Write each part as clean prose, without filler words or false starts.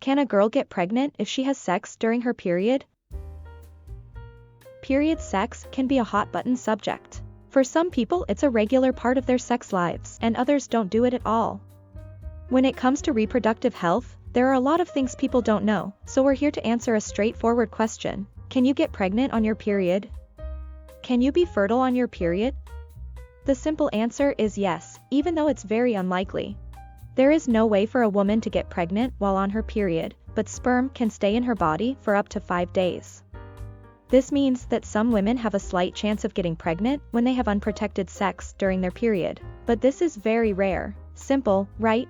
Can a girl get pregnant if she has sex during her period? Period sex can be a hot-button subject. For some people it's a regular part of their sex lives, and others don't do it at all. When it comes to reproductive health, there are a lot of things people don't know, so we're here to answer a straightforward question. Can you get pregnant on your period? Can you be fertile on your period? The simple answer is yes, even though it's very unlikely. There is no way for a woman to get pregnant while on her period, but sperm can stay in her body for up to 5 days. This means that some women have a slight chance of getting pregnant when they have unprotected sex during their period, but this is very rare. Simple, right?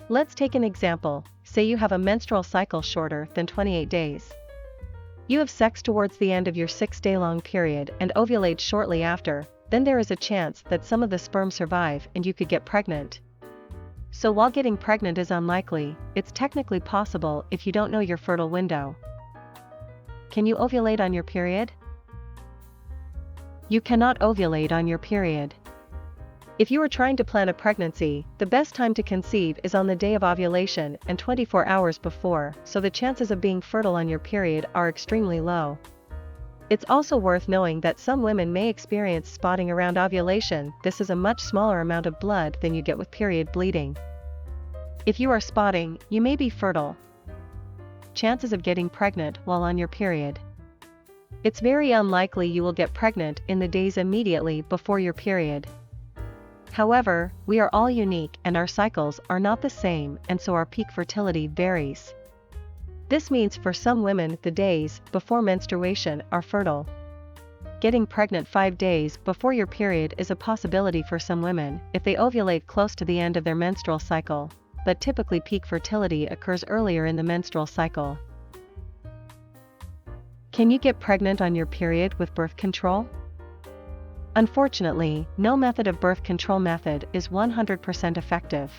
Let's take an example. Say you have a menstrual cycle shorter than 28 days. You have sex towards the end of your 6-day-long period and ovulate shortly after, then there is a chance that some of the sperm survive and you could get pregnant. So while getting pregnant is unlikely, it's technically possible if you don't know your fertile window. Can you ovulate on your period? You cannot ovulate on your period. If you are trying to plan a pregnancy, the best time to conceive is on the day of ovulation and 24 hours before, so the chances of being fertile on your period are extremely low. It's also worth knowing that some women may experience spotting around ovulation. This is a much smaller amount of blood than you get with period bleeding. If you are spotting, you may be fertile. Chances of getting pregnant while on your period. It's very unlikely you will get pregnant in the days immediately before your period. However, we are all unique and our cycles are not the same, and so our peak fertility varies. This means for some women the days before menstruation are fertile. Getting pregnant 5 days before your period is a possibility for some women if they ovulate close to the end of their menstrual cycle, but typically peak fertility occurs earlier in the menstrual cycle. Can you get pregnant on your period with birth control? Unfortunately, no method of birth control method is 100% effective.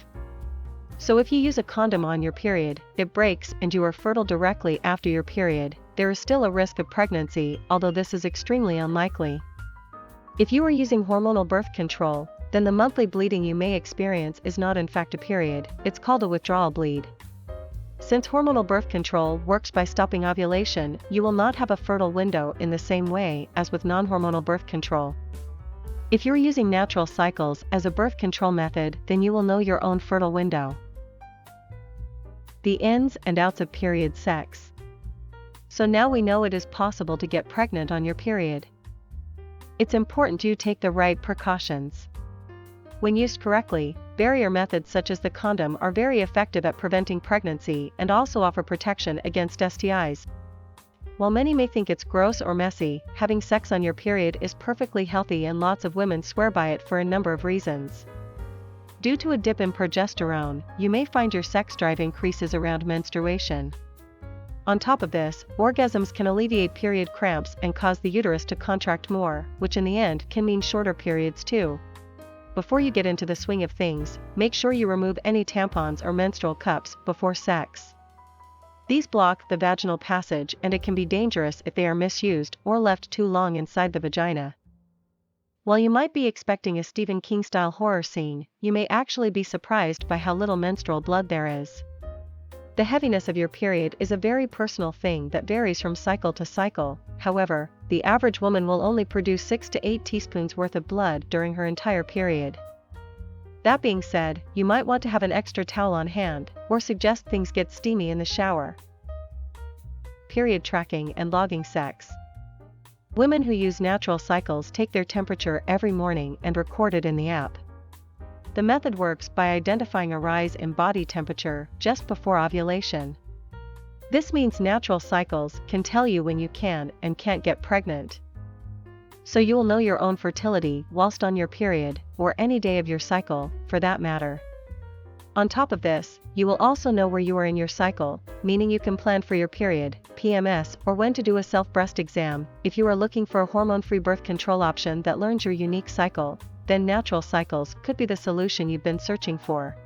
So if you use a condom on your period, it breaks and you are fertile directly after your period, there is still a risk of pregnancy, although this is extremely unlikely. If you are using hormonal birth control, then the monthly bleeding you may experience is not in fact a period, it's called a withdrawal bleed. Since hormonal birth control works by stopping ovulation, you will not have a fertile window in the same way as with non-hormonal birth control. If you're using natural cycles as a birth control method, then you will know your own fertile window. The ins and outs of period sex. So now we know it is possible to get pregnant on your period. It's important you take the right precautions. When used correctly, barrier methods such as the condom are very effective at preventing pregnancy and also offer protection against STIs. While many may think it's gross or messy, having sex on your period is perfectly healthy and lots of women swear by it for a number of reasons. Due to a dip in progesterone, you may find your sex drive increases around menstruation. On top of this, orgasms can alleviate period cramps and cause the uterus to contract more, which in the end can mean shorter periods too. Before you get into the swing of things, make sure you remove any tampons or menstrual cups before sex. These block the vaginal passage and it can be dangerous if they are misused or left too long inside the vagina. While you might be expecting a Stephen King-style horror scene, you may actually be surprised by how little menstrual blood there is. The heaviness of your period is a very personal thing that varies from cycle to cycle. However, the average woman will only produce 6 to 8 teaspoons worth of blood during her entire period. That being said, you might want to have an extra towel on hand, or suggest things get steamy in the shower. Period tracking and logging sex. Women who use natural cycles take their temperature every morning and record it in the app. The method works by identifying a rise in body temperature just before ovulation. This means natural cycles can tell you when you can and can't get pregnant. So you will know your own fertility whilst on your period, or any day of your cycle, for that matter. On top of this, you will also know where you are in your cycle, meaning you can plan for your period, PMS, or when to do a self-breast exam. If you are looking for a hormone-free birth control option that learns your unique cycle, then natural cycles could be the solution you've been searching for.